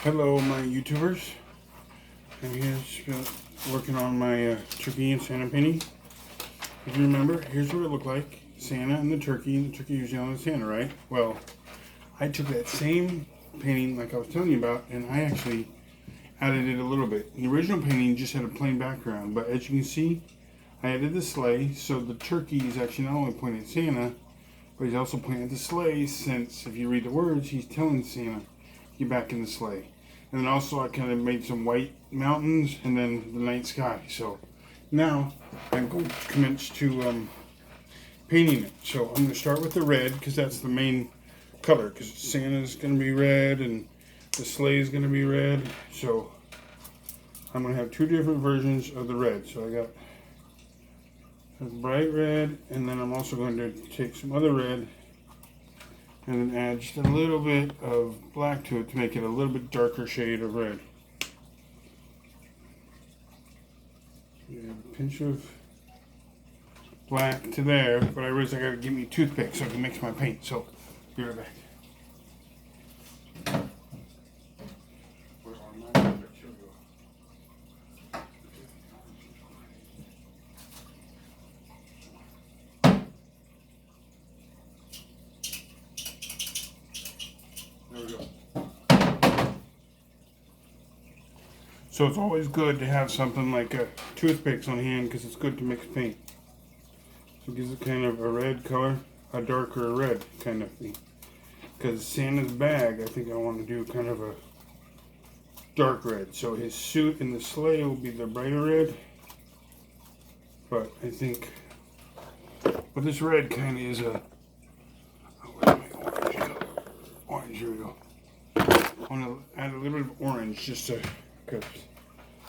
Hello, my YouTubers. I'm here working on my turkey and Santa painting. If you remember, here's what it looked like. Santa and the turkey usually on the Santa, right? Well, I took that same painting like I was telling you about, and I actually added it a little bit. The original painting just had a plain background, but as you can see, I added the sleigh, so the turkey is actually not only pointing at Santa, but he's also pointing at the sleigh, since if you read the words, he's telling Santa, get back in the sleigh. And then also I kind of made some white mountains and then the night sky. So now I'm going to commence to painting it. So I'm going to start with the red because that's the main color, because Santa's going to be red and the sleigh is going to be red. So I'm going to have two different versions of the red. So I got a bright red, and then I'm also going to take some other red and then add just a little bit of black to it to make it a little bit darker shade of red. A pinch of black to there, but I realized I gotta give me a toothpick so I can mix my paint. So, be right back. There we go. So it's always good to have something like a toothpicks on hand because it's good to mix paint. So it gives it kind of a red color, a darker red kind of thing. Because Santa's bag, I think I want to do kind of a dark red. So his suit and the sleigh will be the brighter red. But I think, but this red kind of is a, where's my orange color? Orange, here we go. I want to add a little bit of orange just to, because,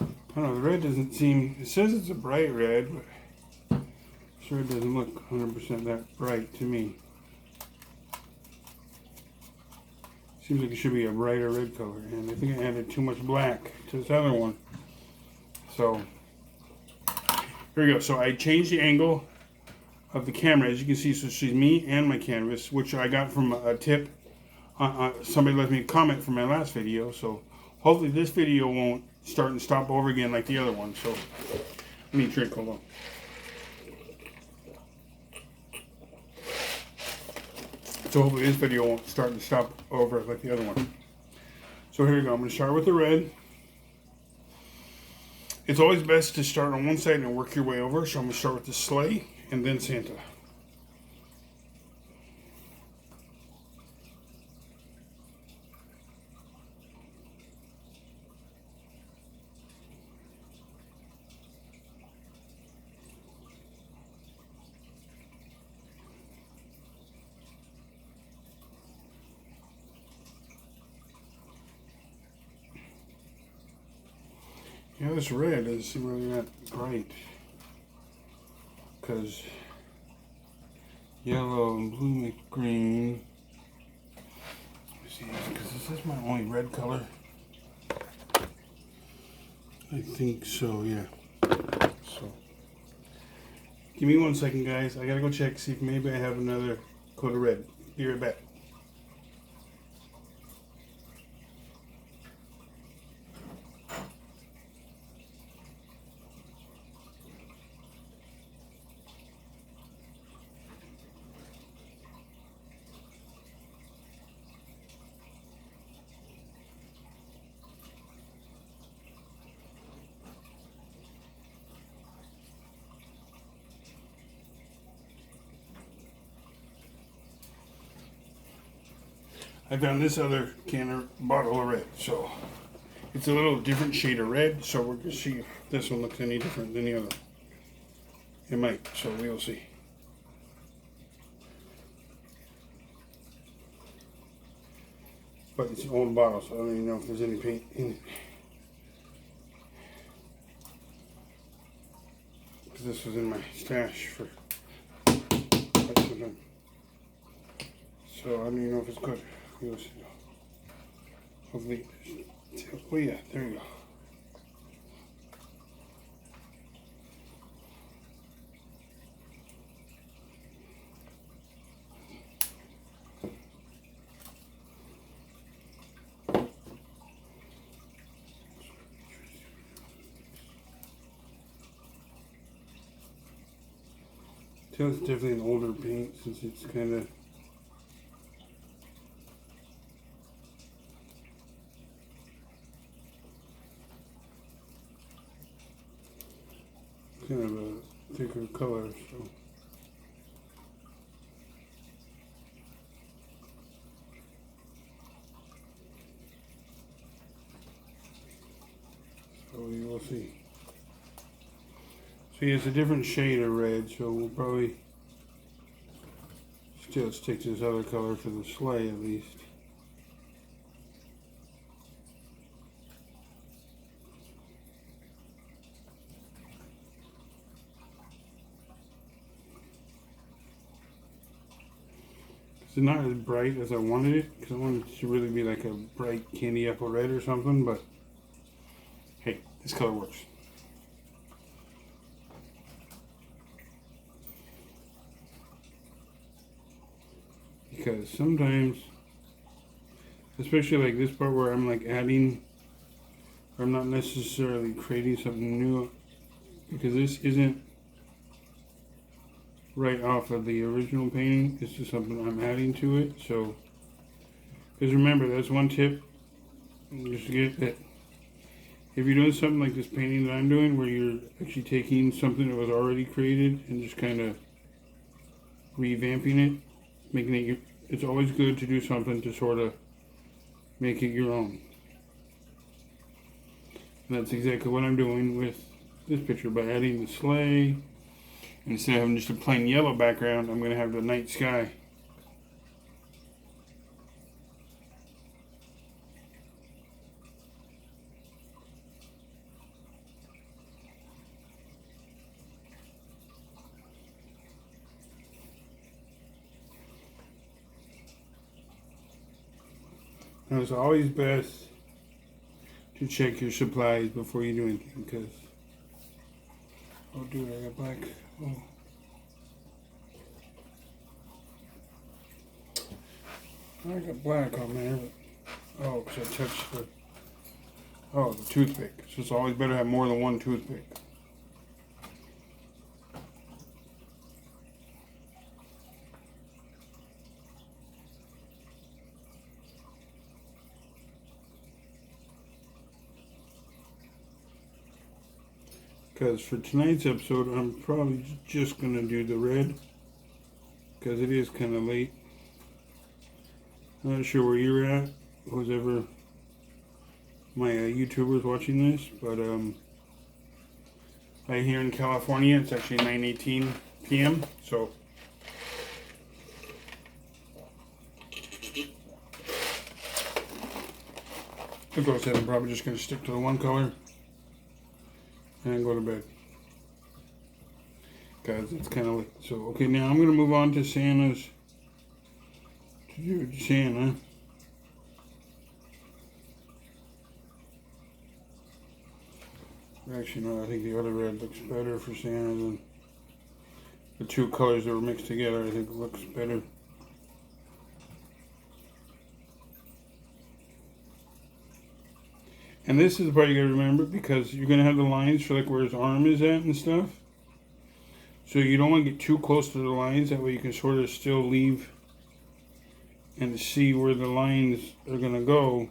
I don't know, the red doesn't seem, it says it's a bright red, but sure it doesn't look 100% that bright to me. Seems like it should be a brighter red color, and I think I added too much black to this other one. So, here we go. So I changed the angle of the camera, as you can see, so she's me and my canvas, which I got from a tip. Somebody left me a comment from my last video, so hopefully this video won't start and stop over again like the other one. So, let me drink, hold on. So hopefully this video won't start and stop over like the other one. So here we go. I'm going to start with the red. It's always best to start on one side and work your way over. So I'm going to start with the sleigh and then Santa. Yeah, this red is really not bright because yellow and blue make green. Let me see, because this is my only red color. I think so, yeah. So, give me 1 second, guys. I gotta go check, see if maybe I have another coat of red. Be right back. I found this other bottle of red, so it's a little different shade of red, so we're going to see if this one looks any different than the other. It might, so we'll see. But it's an old bottle, so I don't even know if there's any paint in it. Because this was in my stash for quite some time. So I don't even know if it's good. We'll see. Hopefully, oh yeah, there you go. So it's definitely an older paint since it's kind of a thicker color. So we will see. See, it's a different shade of red, so we'll probably still stick to this other color for the sleigh at least. It's not as bright as I wanted it, because I wanted it to really be like a bright candy apple red or something, but hey, this color works. Because sometimes, especially like this part where I'm like adding, or I'm not necessarily creating something new, because this isn't right off of the original painting, it's just something I'm adding to it. So, because remember, that's one tip, just to get that, if you're doing something like this painting that I'm doing, where you're actually taking something that was already created and just kind of revamping it, making it it's always good to do something to sort of make it your own. And that's exactly what I'm doing with this picture by adding the sleigh. Instead of having just a plain yellow background, I'm going to have the night sky. Now, it's always best to check your supplies before you do anything, because, oh dude, I got black. Oh. I got black on there, but, oh, because I touched the toothpick. So it's always better to have more than one toothpick. Because for tonight's episode, I'm probably just going to do the red, because it is kind of late. I'm not sure where you're at, who's ever my YouTubers watching this, but right here in California, it's actually 9:18 p.m., so of course I'm probably just going to stick to the one color and go to bed, because it's kind of late. So okay, now I'm going to move on to Santa's, to do Santa. Actually, no, I think the other red looks better for Santa than the two colors that were mixed together. I think it looks better. And this is the part you gotta remember, because you're gonna have the lines for like where his arm is at and stuff. So you don't want to get too close to the lines. That way you can sort of still leave and see where the lines are gonna go.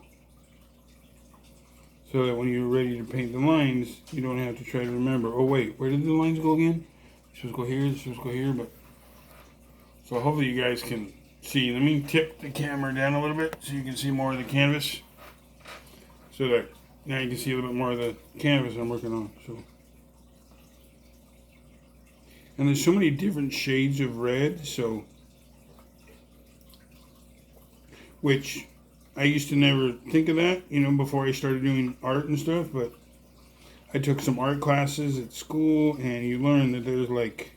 So that when you're ready to paint the lines, you don't have to try to remember, oh wait, where did the lines go again? This supposed to go here, this supposed to go here, but... So hopefully you guys can see. Let me tip the camera down a little bit so you can see more of the canvas. So that now you can see a little bit more of the canvas I'm working on. So, and there's so many different shades of red, so... Which... I used to never think of that, you know, before I started doing art and stuff, but I took some art classes at school, and you learn that there's like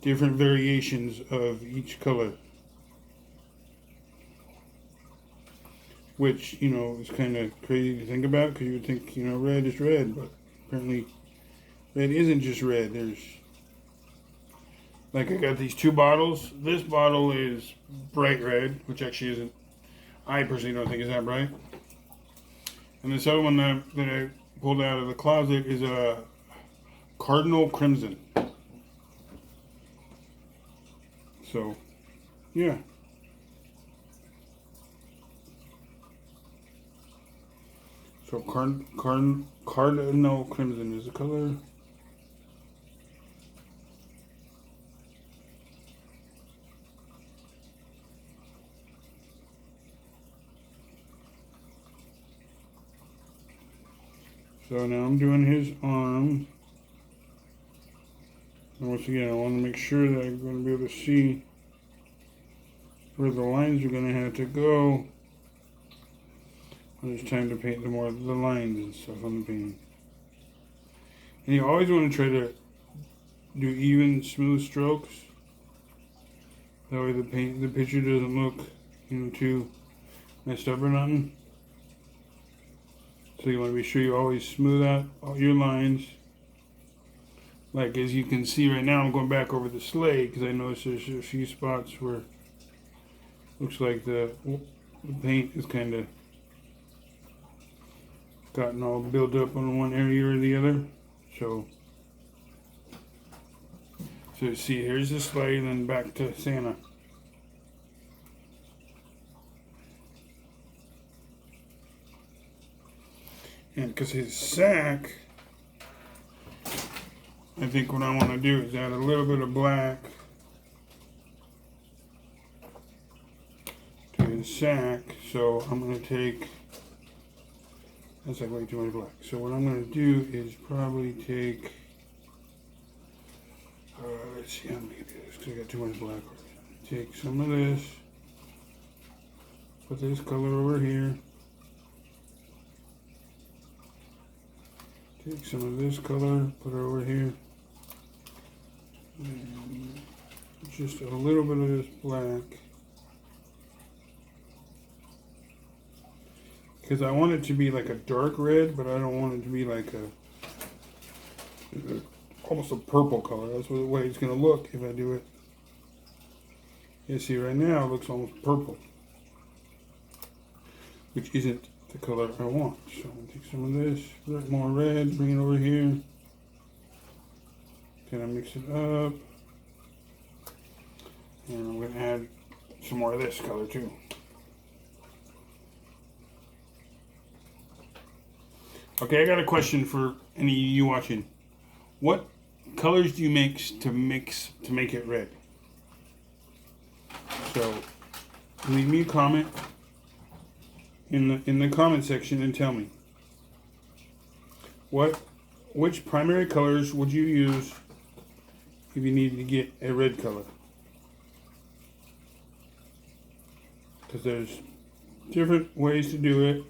different variations of each color, which, you know, is kind of crazy to think about, because you would think, you know, red is red, but apparently red isn't just red. There's, like, I got these two bottles. This bottle is bright red, which actually isn't, I personally don't think it's that bright. And this other one that I pulled out of the closet is a Cardinal Crimson. So, yeah. So Cardinal Crimson is the color. So now I'm doing his arm. And once again, I want to make sure that I'm going to be able to see where the lines are going to have to go when it's time to paint the lines and stuff on the painting. And you always want to try to do even, smooth strokes. That way the picture doesn't look, too messed up or nothing. So you want to be sure you always smooth out all your lines. Like as you can see right now, I'm going back over the sleigh because I noticed there's a few spots where it looks like the paint is kind of gotten all built up on one area or the other. So see, here's the sleigh, then back to Santa. And because his sack, I think what I want to do is add a little bit of black to his sack. So I'm going to take, that's like way too much black. So what I'm going to do is probably take, let's see how many of this, because I got too much black. Take some of this, put this color over here. Take some of this color, put it over here. And just a little bit of this black. Because I want it to be like a dark red, but I don't want it to be like almost a purple color. That's the way it's going to look if I do it. You see right now it looks almost purple, which isn't the color I want. So I'm going to take some of this, a little more red, bring it over here. Kind of mix it up. And I'm going to add some more of this color too. Okay, I got a question for any of you watching. What colors do you mix to make it red? So leave me a comment in the comment section and tell me which primary colors would you use if you needed to get a red color. Because there's different ways to do it.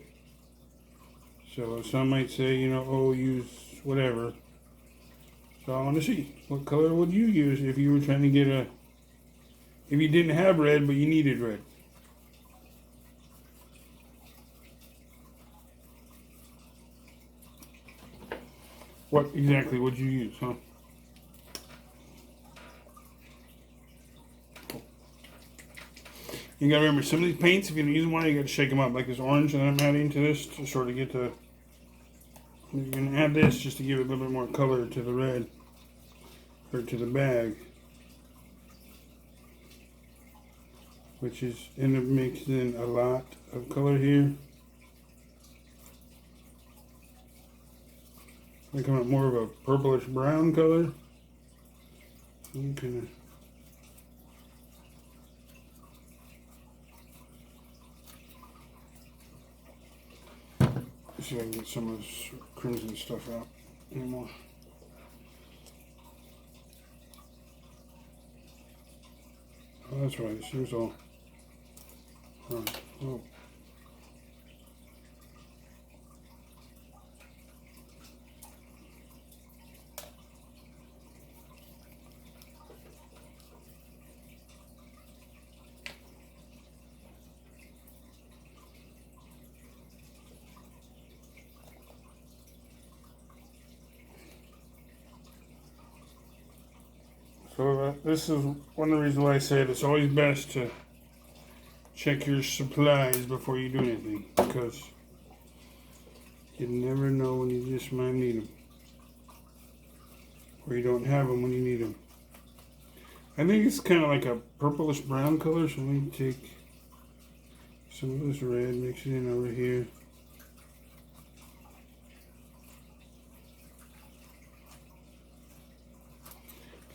So some might say, use whatever. So I want to see, what color would you use if you were trying to get if you didn't have red but you needed red? What exactly would you use, huh? You gotta remember, some of these paints, if you're using one, you gotta shake them up. Like this orange that I'm adding to this to sort of get the. You're gonna add this just to give it a little bit more color to the red, or to the bag, which is end up mixing a lot of color here. They come up more of a purplish brown color. Okay. See if I can get some of this crimson stuff out anymore. Oh, that's right. Here's all. Alright. Oh. So this is one of the reasons why I said it's always best to check your supplies before you do anything, because you never know when you just might need them, or you don't have them when you need them. I think it's kind of like a purplish brown color, so let me take some of this red, mix it in over here.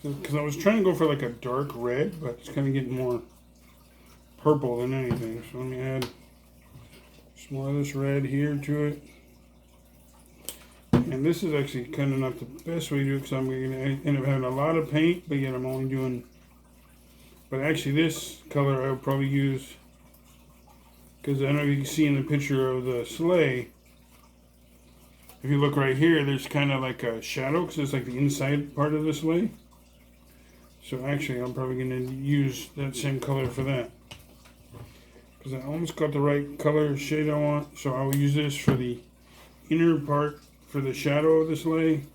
Because I was trying to go for like a dark red, but it's kind of getting more purple than anything. So let me add some more of this red here to it. And this is actually kind of not the best way to do it, because I'm going to end up having a lot of paint, but yet I'm only doing... But actually this color I would probably use, because I don't know if you can see in the picture of the sleigh, if you look right here, there's kind of like a shadow, because it's like the inside part of the sleigh. So actually I'm probably going to use that same color for that, because I almost got the right color shade I want. So I will use this for the inner part, for the shadow of the sleigh,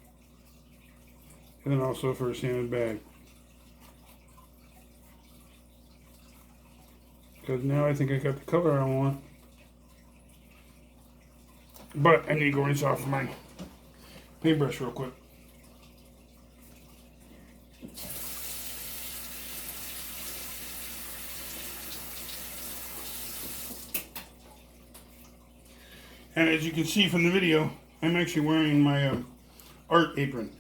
and then also for Santa's bag. Because now I think I got the color I want. But I need to go rinse off my paintbrush real quick. And as you can see from the video, I'm actually wearing my art apron.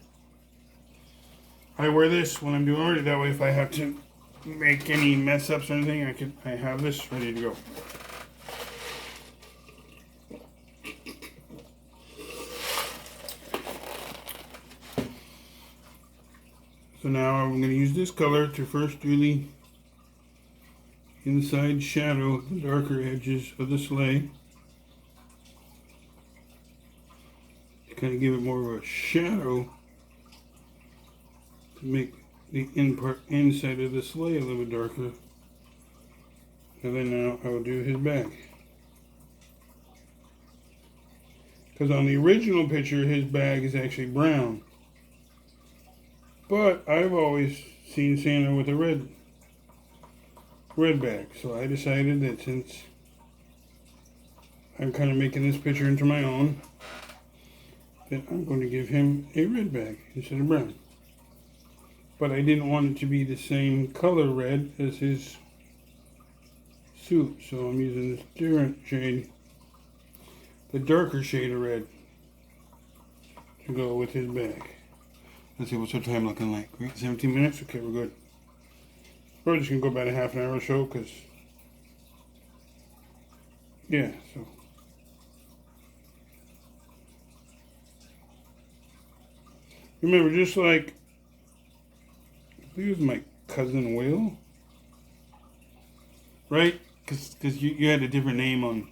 I wear this when I'm doing art, that way if I have to make any mess ups or anything, I have this ready to go. So now I'm going to use this color to first do the inside shadow, the darker edges of the sleigh. Kind of give it more of a shadow to make the inside of the sleigh a little bit darker. And then now I will do his back. Because on the original picture his bag is actually brown. But I've always seen Santa with a red bag. So I decided that since I'm kind of making this picture into my own, that I'm going to give him a red bag instead of brown. But I didn't want it to be the same color red as his suit, so I'm using this different shade, the darker shade of red, to go with his bag. Let's see, what's our time looking like? 17 minutes? Okay, we're good. We're just going to go about a half an hour or so, because, yeah, so... Remember, just like, I believe it was my cousin Will, right? Because you had a different name on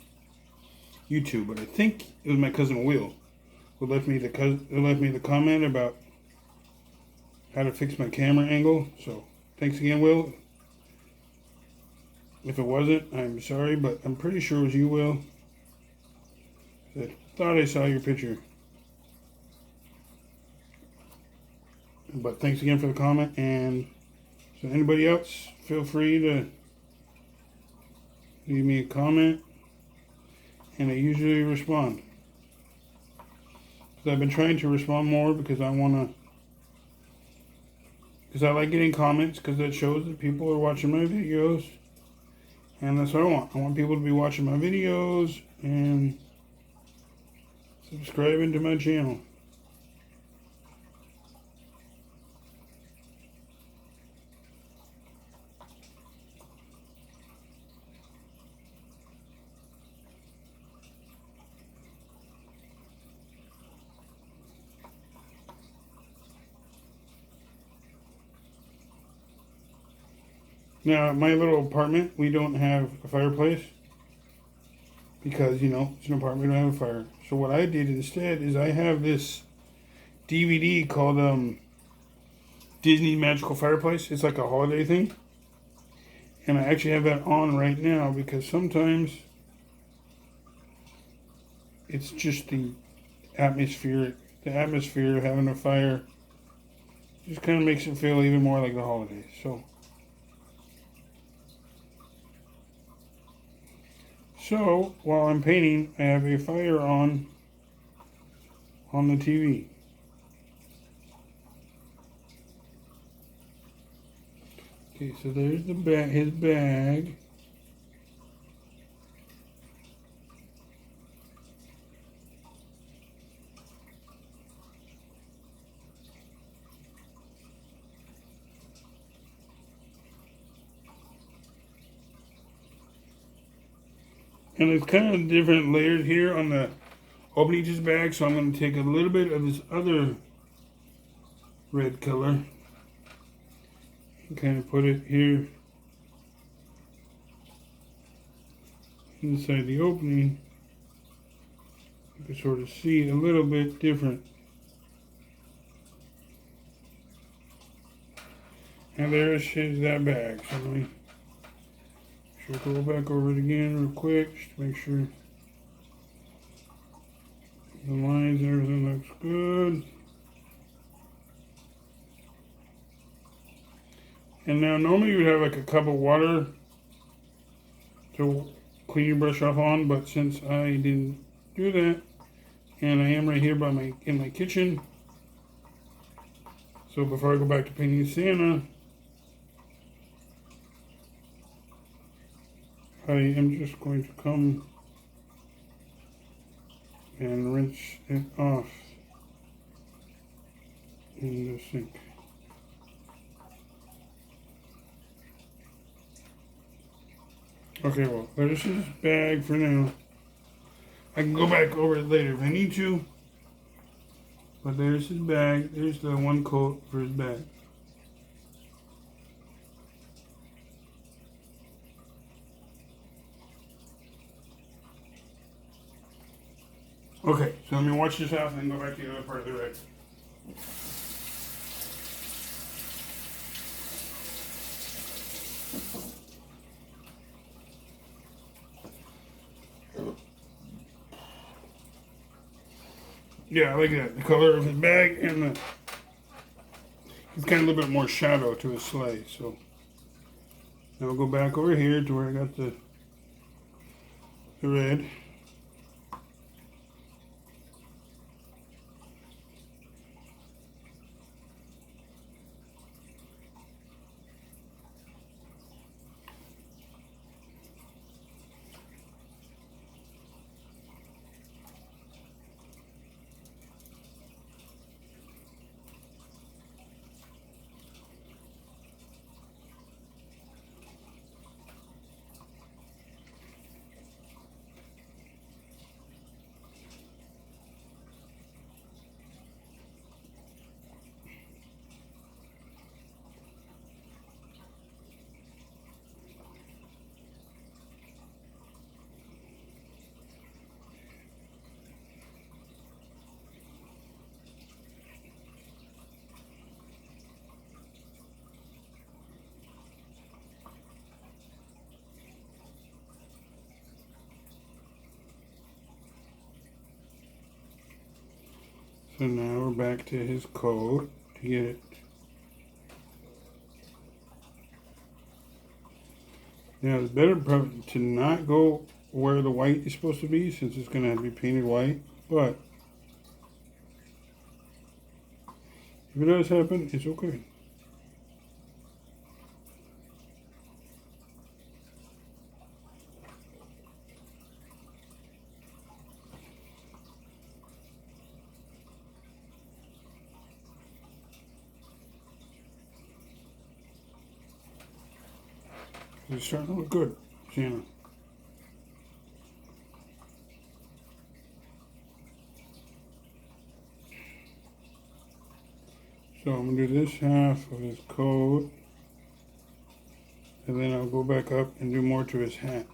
YouTube, but I think it was my cousin Will who left me the comment about how to fix my camera angle. So thanks again, Will. If it wasn't, I'm sorry, but I'm pretty sure it was you, Will. I thought I saw your picture. But thanks again for the comment, and so anybody else, feel free to leave me a comment, and I usually respond. Because I've been trying to respond more because I like getting comments, because that shows that people are watching my videos, and that's what I want. I want people to be watching my videos and subscribing to my channel. Now, at my little apartment, we don't have a fireplace because, you know, it's an apartment, we don't have a fire. So what I did instead is I have this DVD called Disney Magical Fireplace. It's like a holiday thing. And I actually have that on right now because sometimes it's just the atmosphere of having a fire just kind of makes it feel even more like the holidays. So while I'm painting, I have a fire on the TV. Okay, so there's the bag, his bag. And it's kind of different layers here on the opening his bag, so I'm going to take a little bit of this other red color and kind of put it here inside the opening. You can sort of see it a little bit different. And there's that bag. So let me go back over it again real quick just to make sure the lines and everything looks good. And now normally you would have like a cup of water to clean your brush off on, but since I didn't do that, and I am right here in my kitchen, so before I go back to painting Santa, I am just going to come and rinse it off in the sink. Okay, well, there's his bag for now. I can go back over it later if I need to. But there's his bag. There's the one coat for his bag. Okay, so let me watch this out and then go back to the other part of the red. Yeah, I like that. The color of his bag and it's kind of a little bit more shadow to his sleigh. So now we'll go back over here to where I got the red. So now we're back to his coat to get it. Now it's better to not go where the white is supposed to be since it's going to have to be painted white. But if it does happen, it's okay. It's starting to look good, Santa. So I'm going to do this half of his coat. And then I'll go back up and do more to his hat.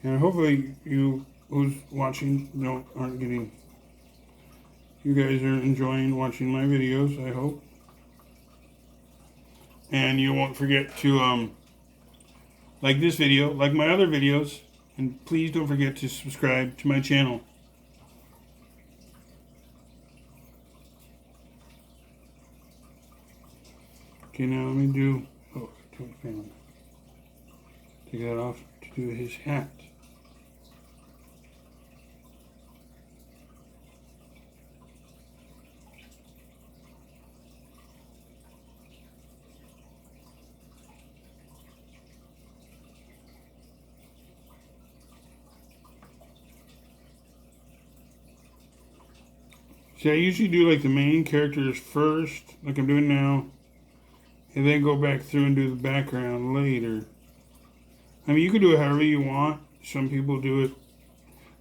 And hopefully you who's watching aren't getting, you guys are enjoying watching my videos, I hope. And you won't forget to like this video, like my other videos, and please don't forget to subscribe to my channel. Okay, now let me do, take that off to do his hat. See, I usually do like the main characters first, like I'm doing now, and then go back through and do the background later. I mean, you can do it however you want. Some people do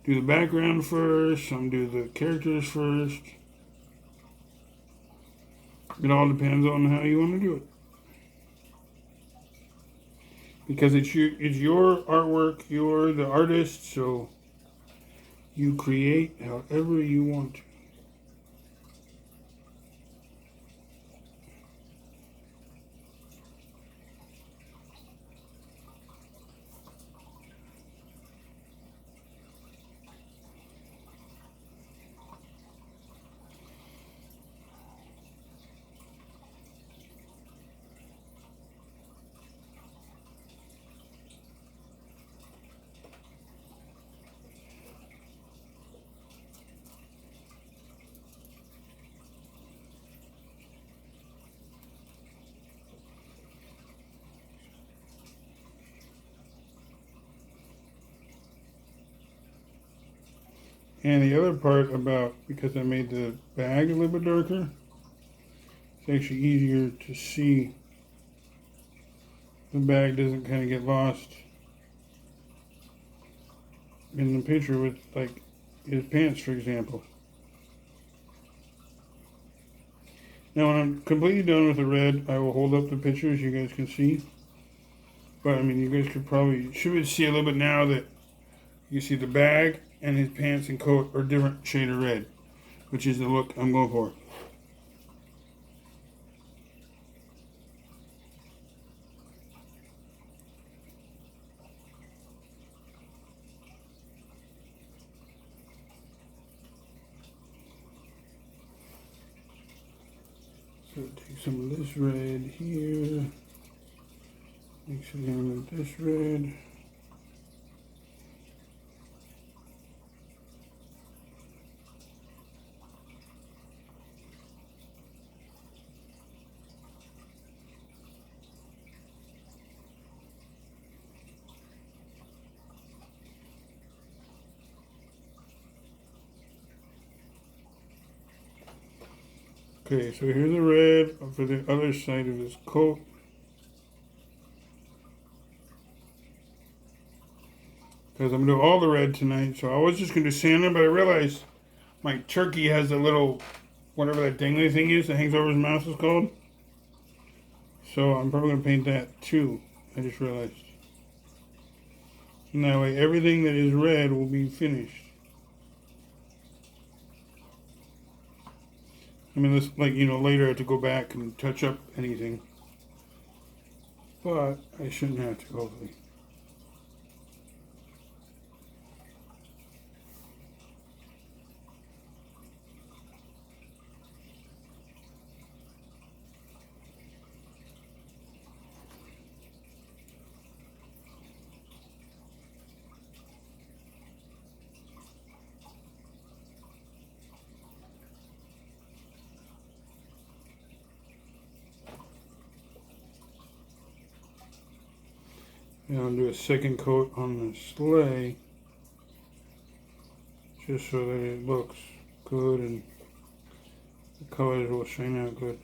the background first, some do the characters first. It all depends on how you want to do it. Because it's your artwork, you're the artist, so you create however you want to. And the other part about, because I made the bag a little bit darker, it's actually easier to see. The bag doesn't kind of get lost in the picture with, like, his pants, for example. Now, when I'm completely done with the red, I will hold up the picture as you guys can see. But, I mean, you guys should see a little bit now that you see the bag and his pants and coat are different shade of red, which is the look I'm going for. So take some of this red here, mix it in with this red. Okay, so here's the red for the other side of his coat. Because I'm going to do all the red tonight. So I was just going to do Santa, but I realized my turkey has a little, whatever that dangly thing is that hangs over his mouth is called. So I'm probably going to paint that too. I just realized. And that way everything that is red will be finished. I mean, this, like, later I have to go back and touch up anything. But I shouldn't have to, hopefully. And I'll do a second coat on the sleigh, just so that it looks good and the colors will shine out good.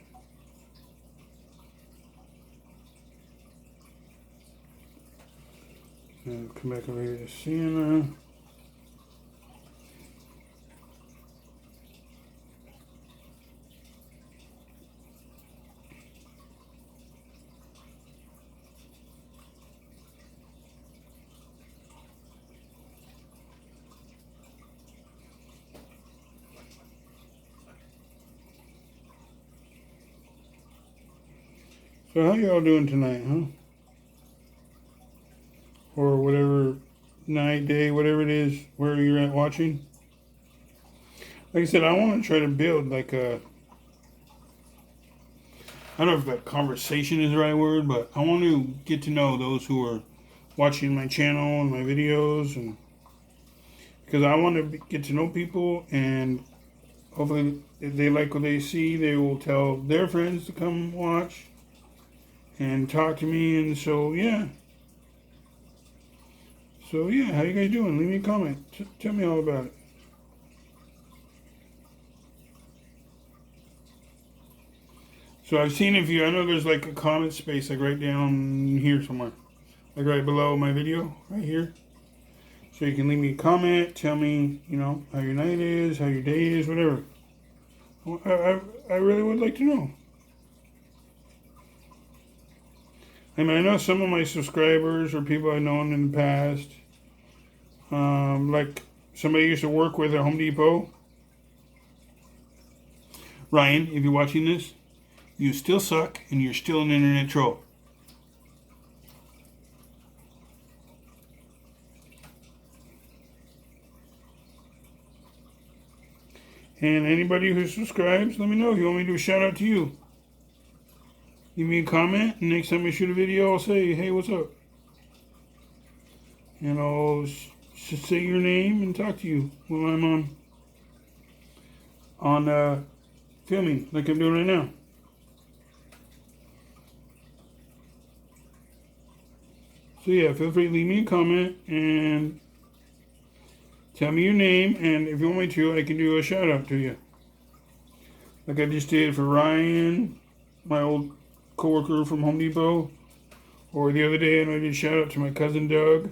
And come back over here to Santa. So how y'all doing tonight, huh? Or whatever night, day, whatever it is, where you're at watching. Like I said, I want to try to build like a, I don't know if that conversation is the right word, but I want to get to know those who are watching my channel and my videos, and because I want to get to know people, and hopefully if they like what they see, they will tell their friends to come watch and talk to me. And so yeah, how you guys doing? Leave me a comment. Tell me all about it. So I've seen if you, I know there's like a comment space like right down here somewhere. Like right below my video, right here. So you can leave me a comment, tell me, you know, how your night is, how your day is, whatever. I really would like to know. I mean, I know some of my subscribers or people I've known in the past, like somebody I used to work with at Home Depot. Ryan, if you're watching this, you still suck and you're still an internet troll. And anybody who subscribes, let me know if you want me to do a shout out to you. Leave me a comment, and next time I shoot a video, I'll say, hey, what's up? And I'll just say your name and talk to you while I'm on filming, like I'm doing right now. So yeah, feel free to leave me a comment and tell me your name, and if you want me to, I can do a shout out to you. Like I just did for Ryan, my old coworker from Home Depot. Or the other day, I did a shout out to my cousin Doug.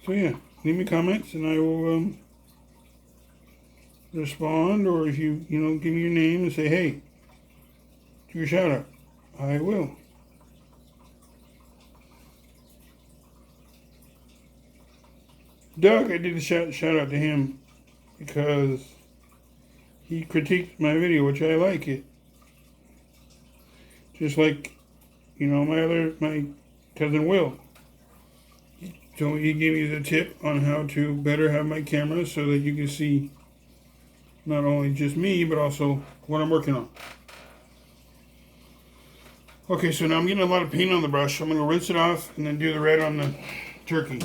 So yeah, leave me comments and I will respond. Or if you give me your name and say, hey, do your shout out, I will. Doug, I did a shout out to him because he critiqued my video, which I like it. Just like, my cousin Will. So he gave me the tip on how to better have my camera so that you can see not only just me, but also what I'm working on. Okay, so now I'm getting a lot of paint on the brush. I'm going to rinse it off and then do the red on the turkey.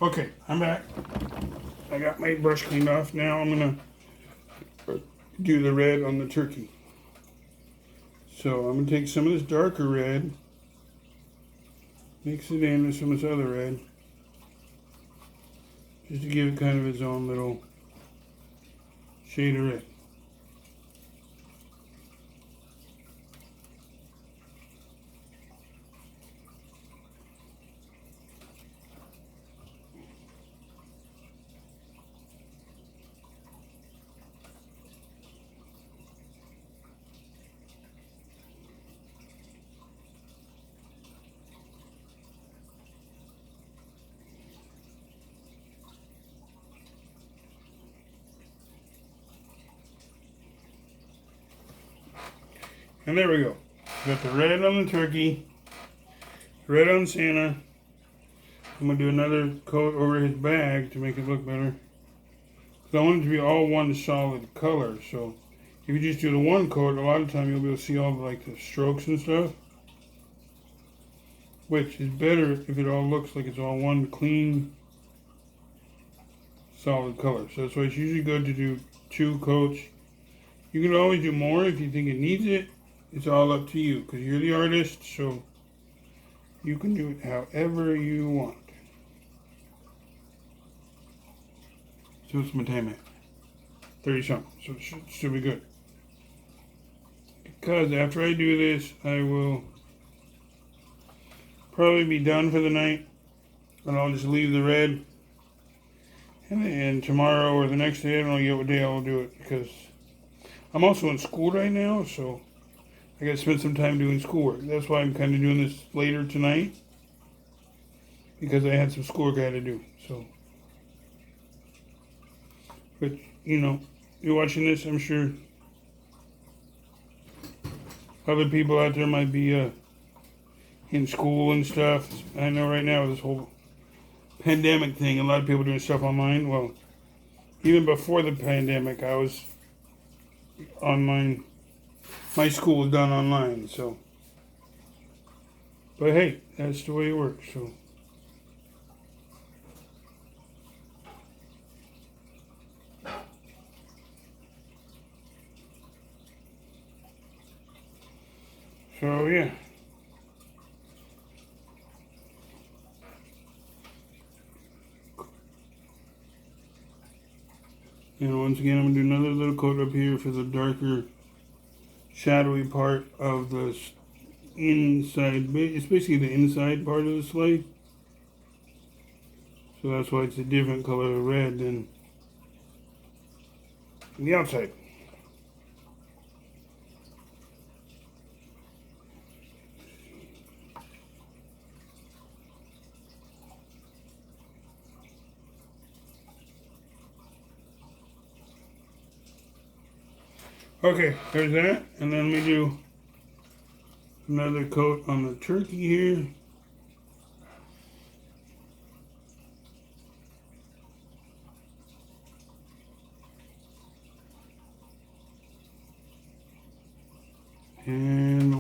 Okay, I'm back. I got my brush cleaned off. Now I'm going to do the red on the turkey. So I'm going to take some of this darker red, mix it in with some of this other red, just to give it kind of its own little shade of red. And there we go. Got the red on the turkey, red on Santa. I'm going to do another coat over his bag to make it look better. Because I want it to be all one solid color. So if you just do the one coat, a lot of time you'll be able to see all the strokes and stuff. Which is better if it all looks like it's all one clean, solid color. So that's why it's usually good to do 2 coats. You can always do more if you think it needs it. It's all up to you because you're the artist, so you can do it however you want. So what's my time at? 30 something, so it should be good. Because after I do this, I will probably be done for the night, and I'll just leave the red. And tomorrow or the next day, I don't know yet what day I'll do it because I'm also in school right now, so I got to spend some time doing schoolwork. That's why I'm kind of doing this later tonight, because I had some schoolwork I had to do. So, but you're watching this, I'm sure other people out there might be in school and stuff. I know right now with this whole pandemic thing, a lot of people doing stuff online. Well, even before the pandemic, I was online. My school was done online, so But hey, that's the way it works. So yeah. And once again, I'm gonna do another little coat up here for the darker, shadowy part of the inside. It's basically the inside part of the slide. So that's why it's a different color of red than the outside. Okay, there's that. And then we do another coat on the turkey here. And